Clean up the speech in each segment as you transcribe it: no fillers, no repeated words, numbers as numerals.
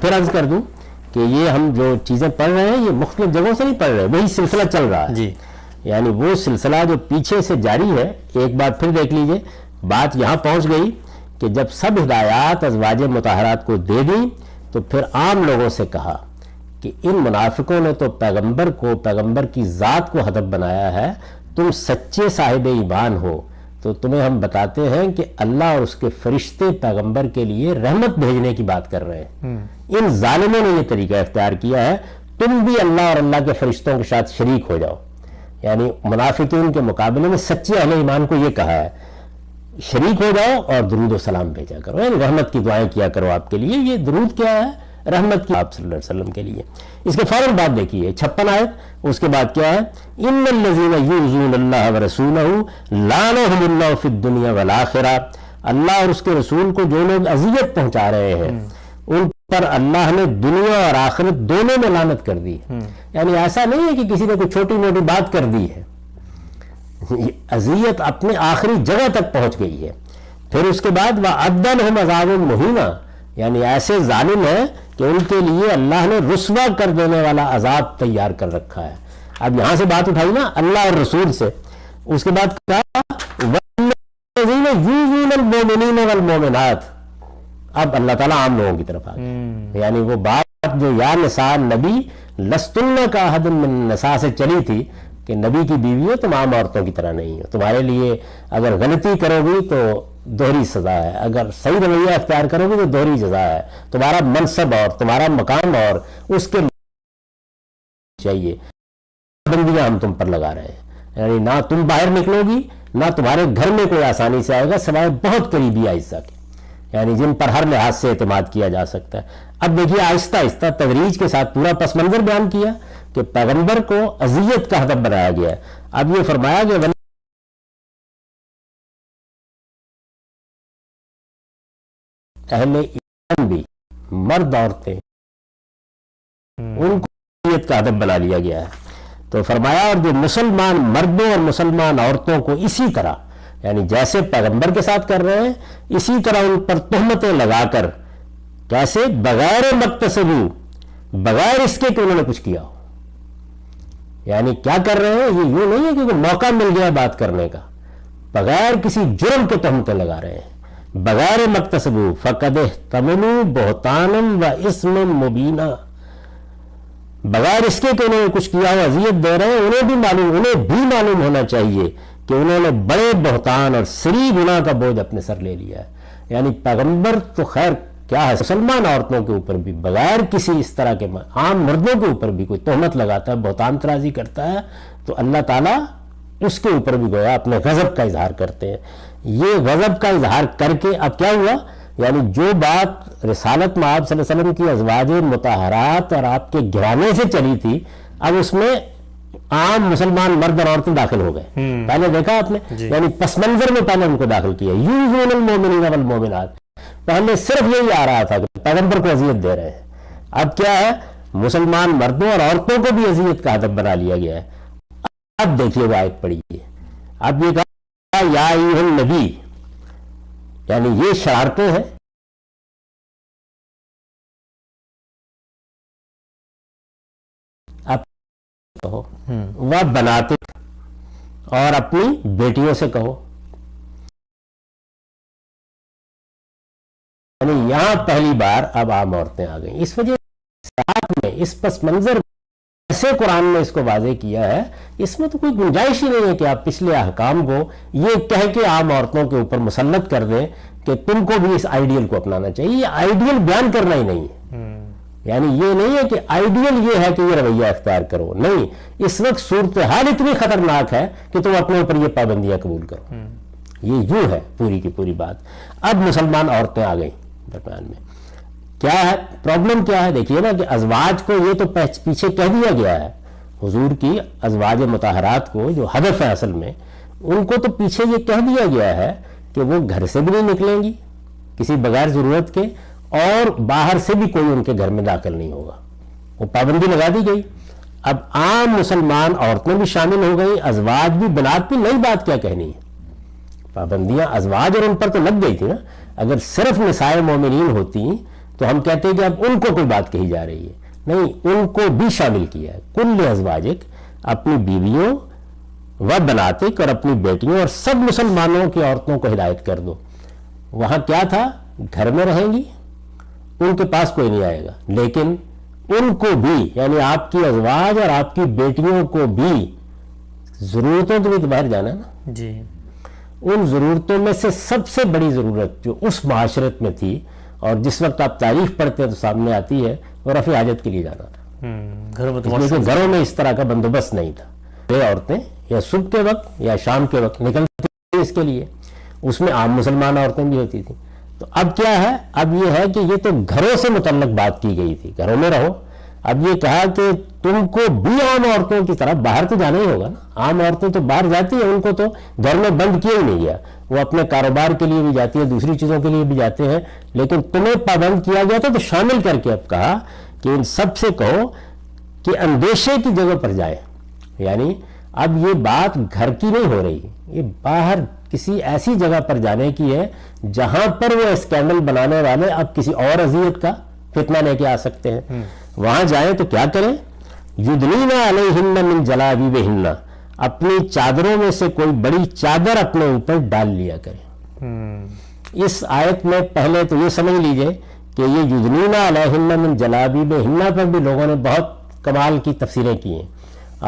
پھر عرض کر دوں کہ یہ ہم جو چیزیں پڑھ رہے ہیں یہ مختلف جگہوں سے نہیں پڑھ رہے، وہی سلسلہ چل رہا ہے جی، یعنی وہ سلسلہ جو پیچھے سے جاری ہے. ایک بار پھر دیکھ لیجئے، بات یہاں پہنچ گئی کہ جب سب ہدایات ازواج مطہرات کو دے دیں تو پھر عام لوگوں سے کہا کہ ان منافقوں نے تو پیغمبر کو، پیغمبر کی ذات کو ہدف بنایا ہے، تم سچے صاحب ایمان ہو تو تمہیں ہم بتاتے ہیں کہ اللہ اور اس کے فرشتے پیغمبر کے لیے رحمت بھیجنے کی بات کر رہے ہیں. ان ظالموں نے یہ طریقہ اختیار کیا ہے، تم بھی اللہ اور اللہ کے فرشتوں کے ساتھ شریک ہو جاؤ. یعنی منافقین کے مقابلے میں سچے اہل ایمان کو یہ کہا ہے شریک ہو جاؤ اور درود و سلام بھیجا کرو، یعنی رحمت کی دعائیں کیا کرو آپ کے لیے. یہ درود کیا ہے؟ رحمت کی، آپ صلی اللہ علیہ وسلم کے لیے. اس کے فوراً بعد دیکھیے 56 آیت، اس کے بعد کیا ہے؟ ان الذین یؤذون اللہ ورسولہ لعنہم اللہ فی الدنیا والآخرہ. اللہ اور اس کے رسول کو جو لوگ اذیت پہنچا رہے ہیں ان پر اللہ نے دنیا اور آخرت دونوں میں لعنت کر دی. یعنی ایسا نہیں ہے کہ کسی نے کوئی چھوٹی موٹی بات کر دی ہے، اذیت اپنے آخری جگہ تک پہنچ گئی ہے. پھر اس کے بعد وَأَعَدَّ لَهُمْ عَذَابًا مُهِينًا، یعنی ایسے ظالم ہیں کہ ان کے لیے اللہ نے رسوا کر دینے والا عذاب تیار کر رکھا ہے. اب یہاں سے بات اٹھائی نا اللہ اور رسول سے، اس کے بعد کہا وَالَّذِينَ يُؤْذُونَ الْمُؤْمِنِينَ وَالْمُؤْمِنَاتِ. اب اللہ تعالیٰ عام لوگوں کی طرف آ گئے. یعنی وہ بات جو یا نساء نبی لستن کا احد من النساء سے چلی تھی کہ نبی کی بیوی ہو تم عام عورتوں کی طرح نہیں ہو، تمہارے لیے اگر غلطی کرو گی تو دوہری سزا ہے، اگر صحیح رویہ اختیار کرو گے تو دوہری سزا ہے. تمہارا منصب اور تمہارا مقام اور اس کے چاہیے پابندیاں ہم تم پر لگا رہے ہیں. یعنی نہ تم باہر نکلو گی نہ تمہارے گھر میں کوئی آسانی سے آئے گا سوائے بہت قریبی اعزہ کے، یعنی جن پر ہر لحاظ سے اعتماد کیا جا سکتا ہے. اب دیکھیے آہستہ آہستہ تدریج کے ساتھ پورا پس منظر بیان کیا کہ پیغمبر کو اذیت کا ہدف بنایا گیا ہے. اب یہ فرمایا کہ اہل ایمان بھی مرد عورتیں ان کو اذیت کا ہدف بنا لیا گیا ہے. تو فرمایا اور جو مسلمان مردوں اور مسلمان عورتوں کو اسی طرح یعنی جیسے پیغمبر کے ساتھ کر رہے ہیں اسی طرح ان پر تہمتیں لگا کر، کیسے؟ بغیر مقتصبو، بغیر اس کے کہ انہوں نے کچھ کیا ہو. یعنی کیا کر رہے ہیں؟ یہ یوں نہیں ہے کہ کوئی موقع مل گیا بات کرنے کا، بغیر کسی جرم کے تہمتیں لگا رہے ہیں. بغیر مقتصبو فقد احتملوا بہتانا و اسما مبینا، بغیر اس کے کہ انہوں نے کچھ کیا ہو اذیت دے رہے ہیں. انہیں بھی معلوم ہونا چاہیے کہ انہوں نے بڑے بہتان اور سری گناہ کا بوجھ اپنے سر لے لیا ہے. یعنی پیغمبر تو خیر کیا ہے، مسلمان عورتوں کے اوپر بھی بغیر کسی اس طرح کے، عام مردوں کے اوپر بھی کوئی تہمت لگاتا ہے، بہتان ترازی کرتا ہے تو اللہ تعالیٰ اس کے اوپر بھی گویا اپنے غضب کا اظہار کرتے ہیں. یہ غضب کا اظہار کر کے اب کیا ہوا؟ یعنی جو بات رسالت میں آپ صلی اللہ علیہ وسلم کی ازواج مطہرات اور آپ کے گھرانے سے چلی تھی اب اس میں عام مسلمان مرد اور عورتیں داخل ہو گئے. پہلے دیکھا آپ نے، یعنی پس منظر میں پہلے ان کو داخل کیا. یؤذون المؤمنین والمؤمنات، پہلے صرف یہی آ رہا تھا کہ پیغمبر کو اذیت دے رہے ہیں. اب کیا ہے؟ مسلمان مردوں اور عورتوں کو بھی اذیت کا ہدف بنا لیا گیا ہے. اب دیکھیے وہ آیت پڑھی ہے. اب یہ کہا یا ایھا النبی، یعنی یہ شرارتیں ہیں. اب کہو وہ بناتک، اور اپنی بیٹیوں سے کہو. یعنی یہاں پہلی بار اب عام عورتیں آ گئیں. اس وجہ ساتھ میں اس پس منظر ایسے قرآن نے اس کو واضح کیا ہے، اس میں تو کوئی گنجائش ہی نہیں ہے کہ آپ پچھلے احکام کو یہ کہہ کے عام عورتوں کے اوپر مسلط کر دیں کہ تم کو بھی اس آئیڈیل کو اپنانا چاہیے. یہ آئیڈیل بیان کرنا ہی نہیں ہے. یعنی یہ نہیں ہے کہ آئیڈیل یہ ہے کہ یہ رویہ اختیار کرو، نہیں. اس وقت صورتحال اتنی خطرناک ہے کہ تم اپنے اوپر یہ پابندیاں قبول کرو. یہ یوں ہے پوری کی پوری بات. اب مسلمان عورتیں آ گئیں درمیان میں. کیا ہے پرابلم؟ کیا ہے؟ دیکھیے نا کہ ازواج کو یہ تو پیچھے کہہ دیا گیا ہے، حضور کی ازواج مطہرات کو جو ہدف ہے اصل میں ان کو تو پیچھے یہ کہہ دیا گیا ہے کہ وہ گھر سے بھی نہیں نکلیں گی کسی بغیر ضرورت کے، اور باہر سے بھی کوئی ان کے گھر میں داخل نہیں ہوگا. وہ پابندی لگا دی گئی. اب عام مسلمان عورتیں بھی شامل ہو گئی، ازواج بھی. بنات بھی نئی بات کیا کہنی ہے، پابندیاں ازواج اور ان پر تو لگ گئی تھی نا. اگر صرف نساء مومنین ہوتی تو ہم کہتے ہیں کہ اب ان کو کوئی بات کہی جا رہی ہے، نہیں، ان کو بھی شامل کیا ہے. کل ازواجک، اپنی بیویوں و بناتک، اور اپنی بیٹیوں اور سب مسلمانوں کی عورتوں کو ہدایت کر دو. وہاں کیا تھا؟ گھر میں رہیں گی، ان کے پاس کوئی نہیں آئے گا، لیکن ان کو بھی، یعنی آپ کی ازواج اور آپ کی بیٹیوں کو بھی ضرورتوں تو بھی تو باہر جانا ہے نا جی. ان ضرورتوں میں سے سب سے بڑی ضرورت جو اس معاشرت میں تھی اور جس وقت آپ تاریخ پڑھتے ہیں تو سامنے آتی ہے، وہ رفع حاجت کے لیے جانا تھا. اس لیے گھروں میں اس طرح کا بندوبست نہیں تھا. یہ عورتیں یا صبح کے وقت یا شام کے وقت نکلتی تھیں اس کے لیے، اس میں عام مسلمان عورتیں بھی ہوتی تھیں. تو اب کیا ہے؟ اب یہ ہے کہ یہ تو گھروں سے متعلق بات کی گئی تھی، گھروں میں رہو. اب یہ کہا کہ تم کو بھی عام عورتوں کی طرح باہر تو جانا ہی ہوگا نا. عام عورتیں تو باہر جاتی ہیں، ان کو تو گھر میں بند کیا ہی نہیں گیا، وہ اپنے کاروبار کے لیے بھی جاتی ہے، دوسری چیزوں کے لیے بھی جاتے ہیں، لیکن تمہیں پابند کیا گیا تھا. تو شامل کر کے اب کہا کہ ان سب سے کہو کہ اندیشے کی جگہ پر جائے. یعنی اب یہ بات گھر کی نہیں ہو رہی، یہ باہر کسی ایسی جگہ پر جانے کی ہے جہاں پر وہ اسکینڈل بنانے والے اب کسی اور اذیت کا فتنہ لے کے آ سکتے ہیں. وہاں جائیں تو کیا کریں؟ یدنین علیہن من جلابیبہن، اپنی چادروں میں سے کوئی بڑی چادر اپنے اوپر ڈال لیا کریں. اس آیت میں پہلے تو یہ سمجھ لیجئے کہ یہ یدنین علیہن من جلابیبہن پر بھی لوگوں نے بہت کمال کی تفسیریں کی ہیں.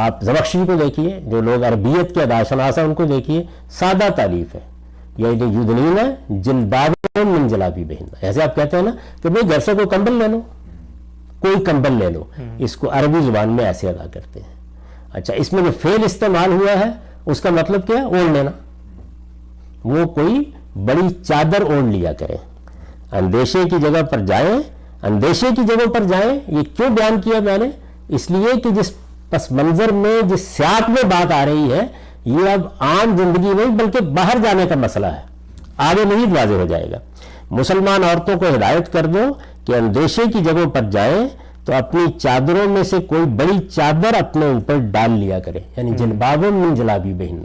آپ زمخشری کو دیکھیے، جو لوگ عربیت کے اداشناس ہیں ان کو دیکھیے، سادہ تعریف ہے. یہ جو یدنین جلباب من جلابیبہن، ایسے آپ کہتے ہیں نا کہ بھئی گھر سے کوئی کمبل لے لو، کوئی کمبل لے لو، اس کو عربی زبان میں ایسے ادا کرتے ہیں. اچھا، اس میں جو فعل استعمال ہوا ہے اس کا مطلب کیا ہے؟ اوڑھ لینا. وہ کوئی بڑی چادر اوڑھ لیا کریں. اندیشے کی جگہ پر جائیں، اندیشے کی جگہ پر جائیں. یہ کیوں بیان کیا میں نے؟ اس لیے کہ جس پس منظر میں، جس سیاق میں بات آ رہی ہے، یہ اب عام زندگی نہیں بلکہ باہر جانے کا مسئلہ ہے. آگے مزید واضح ہو جائے گا. مسلمان عورتوں کو ہدایت کر دو کہ اندیشے کی جگہوں پر جائیں تو اپنی چادروں میں سے کوئی بڑی چادر اپنے اوپر ڈال لیا کرے، یعنی جلباب من جلابیبہن.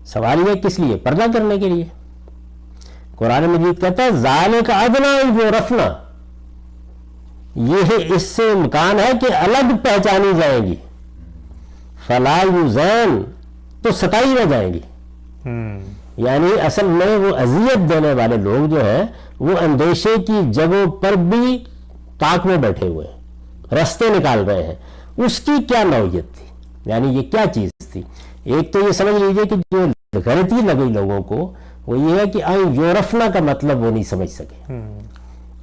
سوال یہ کس لیے؟ پردہ کرنے کے لیے. قرآن مجید کہتا ہے ذالک ادنیٰ ان یعرفن، یہ اس سے امکان ہے کہ الگ پہچانی جائیں گی. فلا یؤذین، تو ستائی نہ جائیں گی. یعنی اصل میں وہ اذیت دینے والے لوگ جو ہیں وہ اندیشے کی جگہوں پر بھی تاک میں بیٹھے ہوئے ہیں، رستے نکال رہے ہیں. اس کی کیا نوعیت تھی؟ یعنی یہ کیا چیز تھی؟ ایک تو یہ سمجھ لیجئے کہ جو غلطی لگی لوگوں کو وہ یہ ہے کہ یورفنا کا مطلب وہ نہیں سمجھ سکے.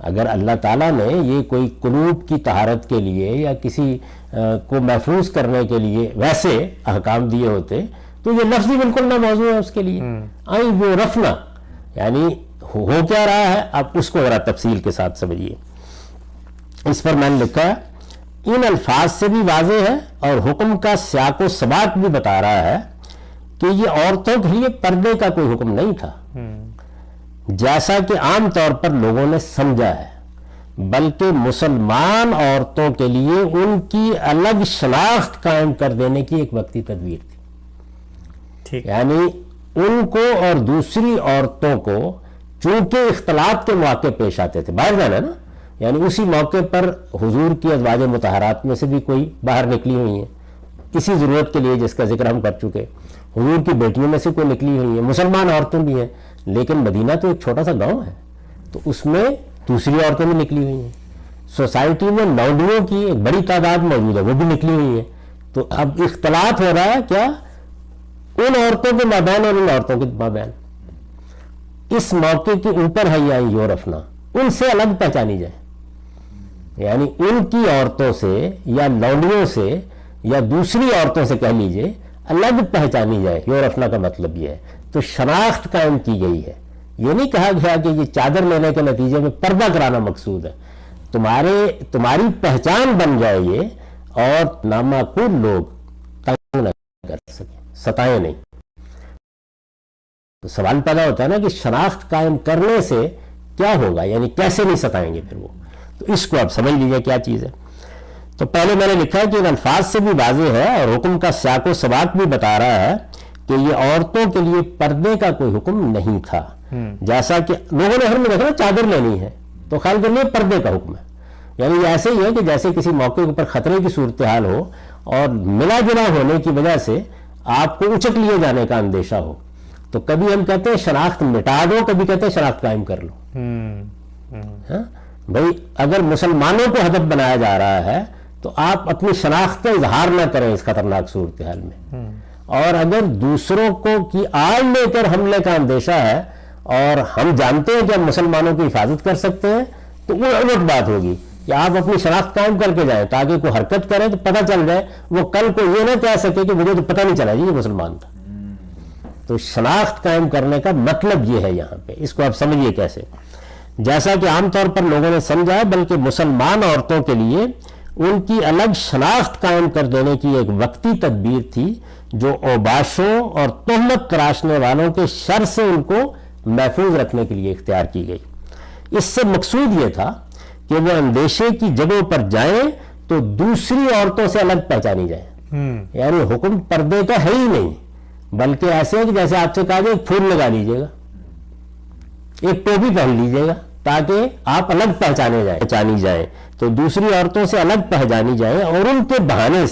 اگر اللہ تعالیٰ نے یہ کوئی قلوب کی طہارت کے لیے یا کسی کو محفوظ کرنے کے لیے ویسے احکام دیے ہوتے تو یہ لفظ بالکل نہ موضوع ہے اس کے لیے. یورفنا یعنی ہو کیا رہا ہے، اب اس کو ذرا تفصیل کے ساتھ سمجھیے. اس پر میں نے لکھا ہے ان الفاظ سے بھی واضح ہے اور حکم کا سیاق و سباق بھی بتا رہا ہے کہ یہ عورتوں کے لیے پردے کا کوئی حکم نہیں تھا جیسا کہ عام طور پر لوگوں نے سمجھا ہے، بلکہ مسلمان عورتوں کے لیے ان کی الگ شناخت قائم کر دینے کی ایک وقتی تدبیر تھی. یعنی ان کو اور دوسری عورتوں کو چونکہ اختلاط کے مواقع پیش آتے تھے، باہر جانا نا، یعنی اسی موقع پر حضور کی ازواج مطہرات میں سے بھی کوئی باہر نکلی ہوئی ہیں اسی ضرورت کے لیے جس کا ذکر ہم کر چکے. حضور کی بیٹیوں میں سے کوئی نکلی ہوئی ہیں، مسلمان عورتیں بھی ہیں، لیکن مدینہ تو ایک چھوٹا سا گاؤں ہے تو اس میں دوسری عورتیں بھی نکلی ہوئی ہیں. سوسائٹی میں لونڈیوں کی ایک بڑی تعداد موجود ہے، وہ بھی نکلی ہوئی ہے. تو اب اختلاط ہو رہا ہے کیا ان عورتوں کے مابین اور ان عورتوں کے مابین. اس موقع کے اوپر ہے یا یورفنا، ان سے الگ پہچانی جائے، یعنی ان کی عورتوں سے یا لونڈیوں سے یا دوسری عورتوں سے کہہ لیجئے الگ پہچانی جائے. یورفنا کا مطلب یہ ہے. تو شناخت قائم کی گئی ہے. یہ نہیں کہا گیا کہ یہ چادر لینے کے نتیجے میں پردہ کرانا مقصود ہے. تمہاری پہچان بن جائے یہ اور نامعقول لوگ تنگ نہ کر سکیں، ستائیں نہیں. تو سوال پیدا ہوتا ہے نا کہ شناخت قائم کرنے سے کیا ہوگا، یعنی کیسے نہیں ستائیں گے پھر وہ. تو اس کو آپ سمجھ لیجئے کیا چیز ہے. تو پہلے میں نے لکھا ہے کہ ان الفاظ سے بھی واضح ہے اور حکم کا سیاق و سباق بھی بتا رہا ہے کہ یہ عورتوں کے لیے پردے کا کوئی حکم نہیں تھا. جیسا کہ لوگوں نے ہر میں دیکھا چادر لینی ہے، تو خیال کر لیے پردے کا حکم ہے. یعنی یہ ایسے ہی ہے کہ جیسے کسی موقع کے اوپر خطرے کی صورتحال ہو اور ملا جلا ہونے کی وجہ سے آپ کو اچک لیے جانے کا اندیشہ ہو, تو کبھی ہم کہتے ہیں شناخت مٹا دو, کبھی کہتے ہیں شناخت قائم کر لو. بھائی اگر مسلمانوں کو ہدف بنایا جا رہا ہے تو آپ اپنی شناخت کا اظہار نہ کریں اس خطرناک صورتحال میں, اور اگر دوسروں کو کی آڑ لے کر حملے کا اندیشہ ہے اور ہم جانتے ہیں کہ ہم مسلمانوں کی حفاظت کر سکتے ہیں, تو وہ غلط بات ہوگی کہ آپ اپنی شناخت قائم کر کے جائیں تاکہ کوئی حرکت کرے تو پتہ چل جائے, وہ کل کو یہ نہ کہہ سکے کہ مجھے تو پتہ نہیں چلا جی یہ مسلمان تھا. تو شناخت قائم کرنے کا مطلب یہ ہے یہاں پہ, اس کو آپ سمجھیے کیسے. جیسا کہ عام طور پر لوگوں نے سمجھا ہے, بلکہ مسلمان عورتوں کے لیے ان کی الگ شناخت قائم کر دینے کی ایک وقتی تدبیر تھی جو اوباشوں اور تہمت تراشنے والوں کے شر سے ان کو محفوظ رکھنے کے لیے اختیار کی گئی. اس سے مقصود یہ تھا کہ وہ اندیشے کی جگہوں پر جائیں تو دوسری عورتوں سے الگ پہچانی جائیں. یعنی حکم پردے کا ہے ہی نہیں, بلکہ ایسے ہے کہ جیسے آپ سے کہا جائے ایک پھول لگا لیجیے گا, ایک ٹوپی پہن لیجیے گا تاکہ آپ الگ پہچانی جائیں, تو دوسری عورتوں سے الگ پہچانی جائیں اور ان کے بہانے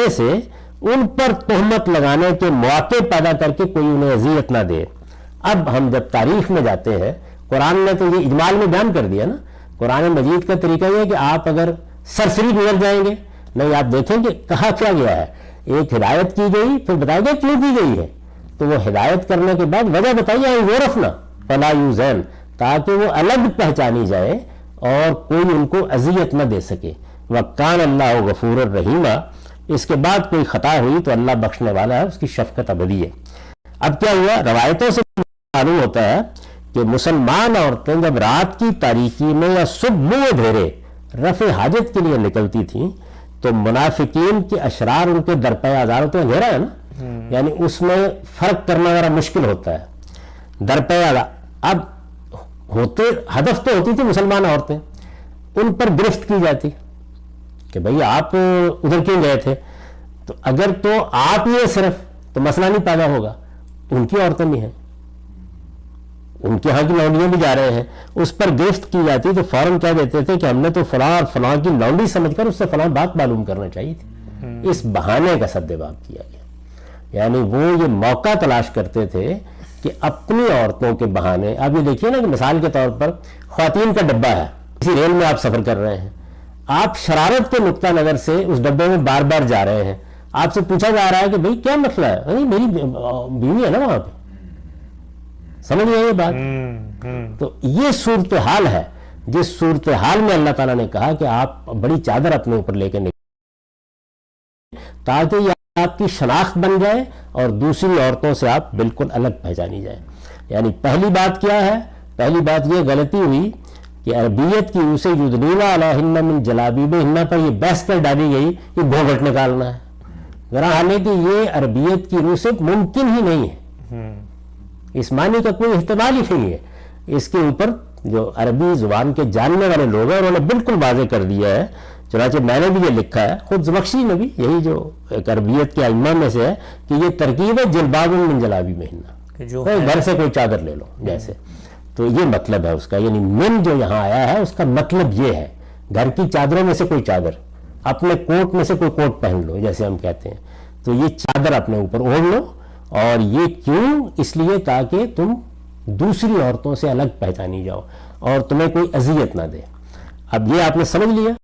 سے ان پر تہمت لگانے کے مواقع پیدا کر کے کوئی انہیں اذیت نہ دے. اب ہم جب تاریخ میں جاتے ہیں, قرآن نے تو یہ اجمال میں بیان کر دیا نا. قرآن مجید کا طریقہ یہ ہے کہ آپ اگر سرسری گزر جائیں گے, نہیں آپ دیکھیں کہ کہا کیا گیا ہے. ایک ہدایت کی گئی, پھر بتایا گیا کیوں کی گئی ہے, تو وہ ہدایت کرنے کے بعد وجہ بتائیے یورفنا فلا یوزین, تاکہ وہ الگ پہچانی جائے اور کوئی ان کو اذیت نہ دے سکے. وَقَانَ اللَّهُ غَفُورًا رَحِيمًا, اس کے بعد کوئی خطا ہوئی تو اللہ بخشنے والا ہے, اس کی شفقت ابدی ہے. اب کیا ہوا, روایتوں سے معلوم ہوتا ہے کہ مسلمان عورتیں جب رات کی تاریکی میں یا صبح اندھیرے رفع حاجت کے لیے نکلتی تھیں تو منافقین کے اشرار ان کے درپے آزار ہوتے ہیں. اندھیرا ہے نا, یعنی اس میں فرق کرنا ذرا مشکل ہوتا ہے. درپے آزار اب ہوتے, ہدف تو ہوتی تھی مسلمان عورتیں, ان پر گرفت کی جاتی کہ بھئی آپ ادھر کیوں گئے تھے, تو اگر تو آپ یہ صرف تو مسئلہ نہیں پیدا ہوگا, ان کی عورتیں بھی ہیں, ان کے ہاں کی لونڈیاں بھی جا رہے ہیں, اس پر گرفت کی جاتی تو فوراً کہہ دیتے تھے کہ ہم نے تو فلاں اور فلاں کی لونڈی سمجھ کر اس سے فلاں بات معلوم کرنا چاہیے تھی. اس بہانے کا سدباب کیا گیا. یعنی وہ یہ موقع تلاش کرتے تھے کہ اپنی عورتوں کے بہانے, اب یہ دیکھیے نا کہ مثال کے طور پر خواتین کا ڈبہ ہے, کسی ریل میں آپ سفر کر رہے ہیں, آپ شرارت کے نقطہ نظر سے اس ڈبے میں بار بار جا رہے ہیں, آپ سے پوچھا جا رہا ہے کہ بھئی کیا مسئلہ ہے, میری بیوی ہے نا وہاں پہ, سمجھ گئے یہ بات. تو یہ صورتحال ہے جس صورتحال میں اللہ تعالیٰ نے کہا کہ آپ بڑی چادر اپنے اوپر لے کے نکلیں تاکہ یہ آپ کی شناخت بن جائے اور دوسری عورتوں سے آپ بالکل الگ پہچانی جائیں. یعنی پہلی بات کیا ہے, پہلی بات یہ غلطی ہوئی کہ عربیت کی روح سے یدنینا علیہن من جلابیبہن پر یہ بحث کر ڈالی گئی کہ گھونگھٹ نکالنا ہے, ذرا حالانکہ یہ عربیت کی روح سے ممکن ہی نہیں ہے, اس معنی کا کوئی احتمال ہی نہیں ہے. اس کے اوپر جو عربی زبان کے جاننے والے لوگ ہیں انہوں نے بالکل واضح کر دیا ہے, چنانچہ میں نے بھی یہ لکھا ہے, خود زمخشری نے بھی, یہی جو ایک عربیت کے ائمہ میں سے ہے, کہ یہ ترکیب ہے جلباب من جلابیبہن, گھر سے کوئی چادر لے لو جیسے, تو یہ مطلب ہے اس کا. یعنی من جو یہاں آیا ہے اس کا مطلب یہ ہے گھر کی چادروں میں سے کوئی چادر, اپنے کوٹ میں سے کوئی کوٹ پہن لو جیسے ہم کہتے ہیں, تو یہ چادر اپنے اوپر اوڑھ لو. اور یہ کیوں, اس لیے تاکہ تم دوسری عورتوں سے الگ پہچانی جاؤ اور تمہیں کوئی اذیت نہ دے. اب یہ آپ نے سمجھ لیا.